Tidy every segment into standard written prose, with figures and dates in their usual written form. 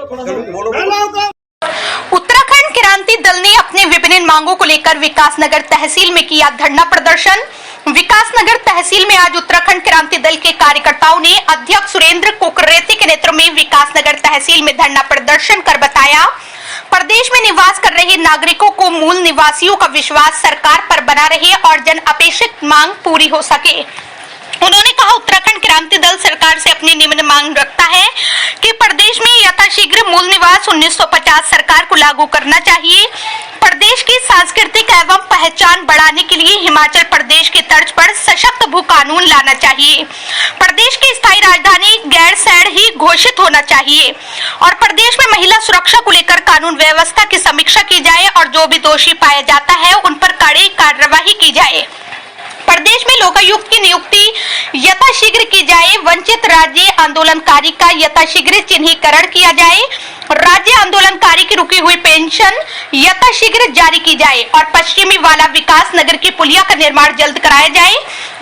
उत्तराखंड क्रांति दल ने अपने विभिन्न मांगों को लेकर विकासनगर तहसील में किया धरना प्रदर्शन। विकासनगर तहसील में आज उत्तराखंड क्रांति दल के कार्यकर्ताओं ने अध्यक्ष सुरेंद्र कोकरेती के नेतृत्व में विकासनगर तहसील में धरना प्रदर्शन कर बताया, प्रदेश में निवास कर रहे नागरिकों को मूल निवासियों का विश्वास सरकार पर बना रहे और जन अपेक्षित मांग पूरी हो सके। उन्होंने कहा, उत्तराखंड क्रांति दल सरकार से अपनी निम्न मांग रखता है कि प्रदेश में यथाशीघ्र मूल निवास 1950 सरकार को लागू करना चाहिए। प्रदेश की सांस्कृतिक एवं पहचान बढ़ाने के लिए हिमाचल प्रदेश की तर्ज पर सशक्त भू कानून लाना चाहिए। प्रदेश की स्थायी राजधानी गैरसैंण ही घोषित होना चाहिए और प्रदेश में महिला सुरक्षा को लेकर कानून व्यवस्था की समीक्षा की जाए और जो भी दोषी पाया जाता है उन पर कड़ी कार्रवाई की जाए। प्रदेश में लोकायुक्त की नियुक्ति यथाशीघ्र की जाए। वंचित राज्य आंदोलनकारी का यथाशीघ्र चिन्हीकरण किया जाए। राज्य आंदोलनकारी की रुकी हुई पेंशन यथाशीघ्र जारी की जाए और पश्चिमी वाला विकास नगर की पुलिया का निर्माण जल्द कराया जाए।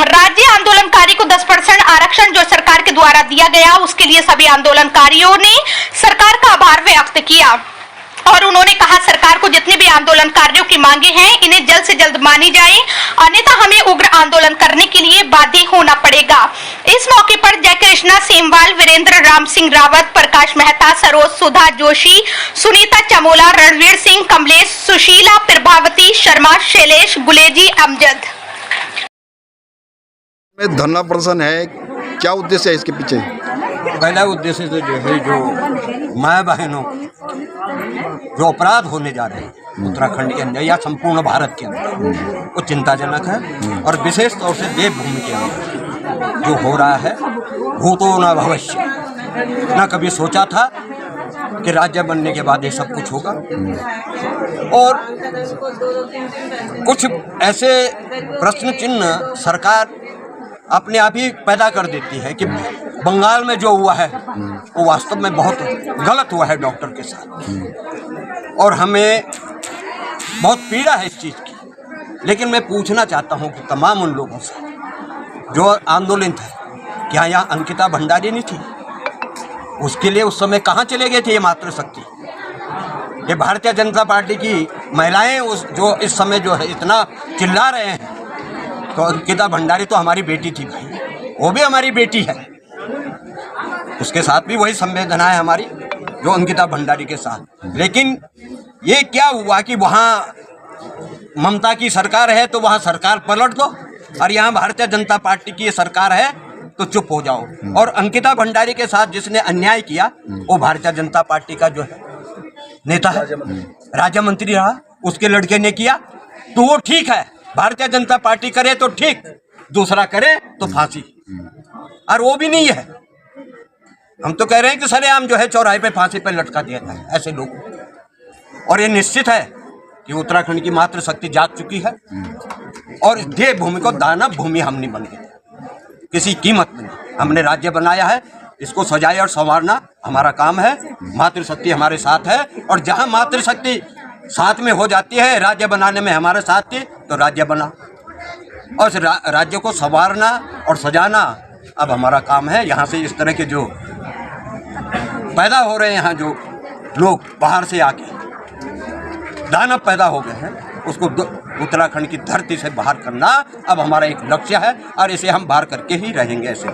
राज्य आंदोलनकारी को 10% आरक्षण जो सरकार के द्वारा दिया गया, उसके लिए सभी आंदोलनकारियों ने सरकार का आभार व्यक्त किया और उन्होंने कहा, सरकार को जितने भी आंदोलनकारियों की मांगे हैं इन्हें जल्द से जल्द मानी जाए, अन्यथा हमें उग्र आंदोलन करने के लिए बाध्य होना पड़ेगा। इस मौके पर जय कृष्णा सेमवाल, वीरेंद्र राम सिंह रावत, प्रकाश मेहता, सरोज सुधा जोशी, सुनीता चमोला, रणवीर सिंह, कमलेश, सुशीला, प्रभावती शर्मा, शैलेश, गुलेजी, अमजद। धरना प्रदर्शन है, क्या उद्देश्य है इसके पीछे? पहला उद्देश्य तो जो है, जो माँ बहनों जो अपराध होने जा रहे हैं उत्तराखंड के अंदर या संपूर्ण भारत के अंदर, वो चिंताजनक है और विशेष तौर से देवभूमि के अंदर जो हो रहा है, भूतो न भविष्य, न कभी सोचा था कि राज्य बनने के बाद ये सब कुछ होगा। और कुछ ऐसे प्रश्न चिन्ह सरकार अपने आप ही पैदा कर देती है कि बंगाल में जो हुआ है वो वास्तव में बहुत गलत हुआ है डॉक्टर के साथ और हमें बहुत पीड़ा है इस चीज़ की। लेकिन मैं पूछना चाहता हूँ कि तमाम उन लोगों से जो आंदोलित है, क्या यहाँ अंकिता भंडारी नहीं थी? उसके लिए उस समय कहाँ चले गए थे ये मातृशक्ति? ये भारतीय जनता पार्टी की महिलाएं उस जो इस समय जो है इतना चिल्ला रहे हैं, तो अंकिता भंडारी तो हमारी बेटी थी भाई, वो भी हमारी बेटी है, उसके साथ भी वही संवेदना है हमारी जो अंकिता भंडारी के साथ। लेकिन ये क्या हुआ कि वहाँ ममता की सरकार है तो वहाँ सरकार पलट दो और यहाँ भारतीय जनता पार्टी की ये सरकार है तो चुप हो जाओ। और अंकिता भंडारी के साथ जिसने अन्याय किया वो भारतीय जनता पार्टी का जो है नेता है, राज्य मंत्री रहा, उसके लड़के ने किया तो वो ठीक है, भारतीय जनता पार्टी करे तो ठीक, दूसरा करे तो फांसी। और वो भी नहीं है, हम तो कह रहे हैं कि सरेआम जो है चौराहे पे फांसी पे लटका दिया जाए ऐसे लोग। और ये निश्चित है कि उत्तराखंड की मातृशक्ति जाग चुकी है और देवभूमि को दानव भूमि हम नहीं बन गए किसी कीमत में नहीं। हमने राज्य बनाया है, इसको सजाए और संवारना हमारा काम है। मातृशक्ति हमारे साथ है और जहाँ मातृशक्ति साथ में हो जाती है, राज्य बनाने में हमारे साथ थी तो राज्य बना और राज्य को संवारना और सजाना अब हमारा काम है। यहाँ से इस तरह के जो पैदा हो रहे हैं, यहाँ जो लोग बाहर से आके दानव पैदा हो गए हैं, उसको उत्तराखंड की धरती से बाहर करना अब हमारा एक लक्ष्य है और इसे हम बाहर करके ही रहेंगे। ऐसे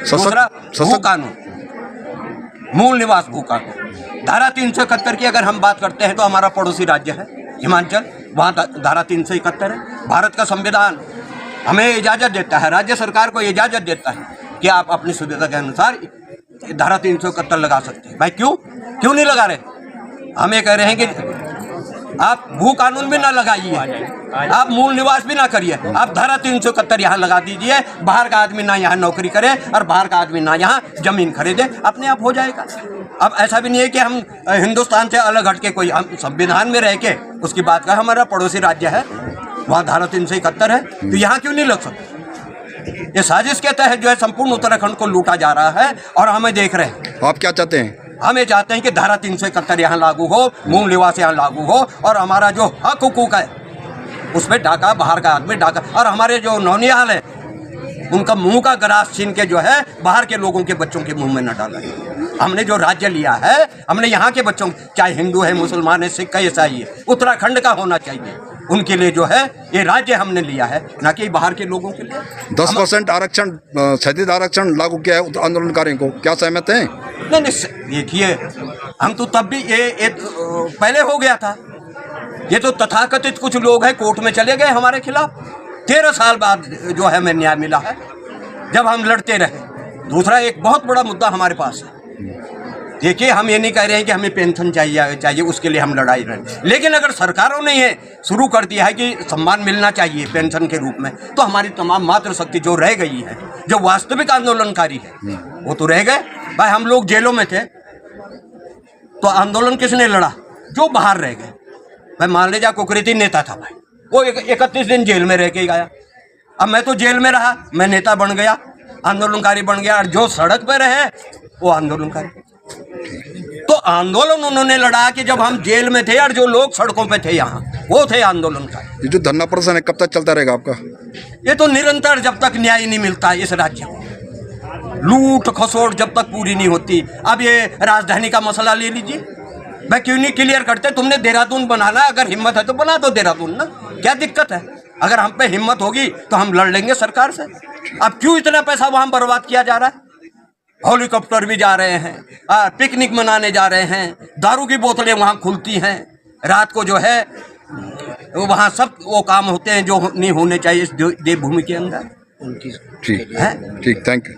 दूसरा भू कानून, मूल निवास भू कानून, धारा 371 की अगर हम बात करते हैं तो हमारा पड़ोसी राज्य है हिमाचल, वहाँ धारा 371 है। भारत का संविधान हमें इजाज़त देता है, राज्य सरकार को इजाज़त देता है कि आप अपनी सुविधा के अनुसार धारा 371 लगा सकते हैं। भाई क्यों नहीं लगा रहे? हम ये कह रहे हैं कि आप भू कानून भी ना लगाइए, आप मूल निवास भी ना करिए, आप धारा 371 यहाँ लगा दीजिए। बाहर का आदमी ना यहाँ नौकरी करे और बाहर का आदमी ना यहाँ जमीन खरीदे, अपने आप हो जाएगा। अब ऐसा भी नहीं है कि हम हिंदुस्तान से अलग हट के कोई हम संविधान में रह के उसकी बात करें। हमारा पड़ोसी राज्य है, वहाँ धारा 371 है, तो यहाँ क्यों नहीं लग सकता? ये साजिश के तहत जो है संपूर्ण उत्तराखंड को लूटा जा रहा है और हमें देख रहे हैं। आप क्या चाहते हैं? हम ये चाहते हैं कि धारा 371 यहाँ लागू हो, मूल निवास यहाँ लागू हो और हमारा जो हक हुकूक है उसमें डाका, बाहर का आदमी डाका। और हमारे जो नौनिहाल है उनका मुंह का ग्रास छीन के जो है बाहर के लोगों के बच्चों के मुंह में न डाला जाए। हमने जो राज्य लिया है, हमने यहाँ के बच्चों, चाहे हिंदू है, मुसलमान है, सिख है, ईसाई है, उत्तराखंड का होना चाहिए उनके लिए जो है ये राज्य हमने लिया है, ना कि बाहर के लोगों के लिए। 10% आरक्षण, क्षैतिज आरक्षण लागू किया है आंदोलनकारियों को, क्या सहमत हैं? नहीं, देखिए हम तो तब भी ये पहले हो गया था। ये तो तथाकथित कुछ लोग हैं कोर्ट में चले गए हमारे खिलाफ। 13 साल बाद जो है हमें न्याय मिला है, जब हम लड़ते रहे। दूसरा एक बहुत बड़ा मुद्दा हमारे पास है। देखिए हम ये नहीं कह रहे हैं कि हमें पेंशन चाहिए उसके लिए हम लड़ाई रहे, लेकिन अगर सरकारों ने ये शुरू कर दिया है कि सम्मान मिलना चाहिए पेंशन के रूप में, तो हमारी तमाम मातृशक्ति जो रह गई है, जो वास्तविक आंदोलनकारी है, वो तो रह गए। भाई हम लोग जेलों में थे तो आंदोलन किसने लड़ा? जो बाहर रह गए। भाई मान लीजिए कुकरीती नेता था भाई, वो 31 दिन जेल में रह के गया। अब मैं तो जेल में रहा, मैं नेता बन गया, आंदोलनकारी बन गया, और जो सड़क पर रहे वो आंदोलनकारी। तो आंदोलन उन्होंने लड़ा कि जब हम जेल में थे और जो लोग सड़कों पे थे यहाँ, वो थे आंदोलनकारी। ये जो धरना प्रदर्शन है कब तक चलता रहेगा आपका? ये तो निरंतर, जब तक न्याय नहीं मिलता इस राज्य को, लूट खसोट जब तक पूरी नहीं होती। अब ये राजधानी का मसला ले लीजिए, मैं क्यों नहीं क्लियर करते? तुमने देहरादून बनाना, अगर हिम्मत है तो बना दो देहरादून ना, क्या दिक्कत है? अगर हम पे हिम्मत होगी तो हम लड़ लेंगे सरकार से। अब क्यों इतना पैसा वहां बर्बाद किया जा रहा है? हेलीकॉप्टर भी जा रहे हैं, पिकनिक मनाने जा रहे हैं, दारू की बोतलें वहां खुलती हैं, रात को जो है वहां सब वो काम होते हैं जो नहीं होने चाहिए इस देवभूमि के अंदर। ठीक है, ठीक, थैंक यू।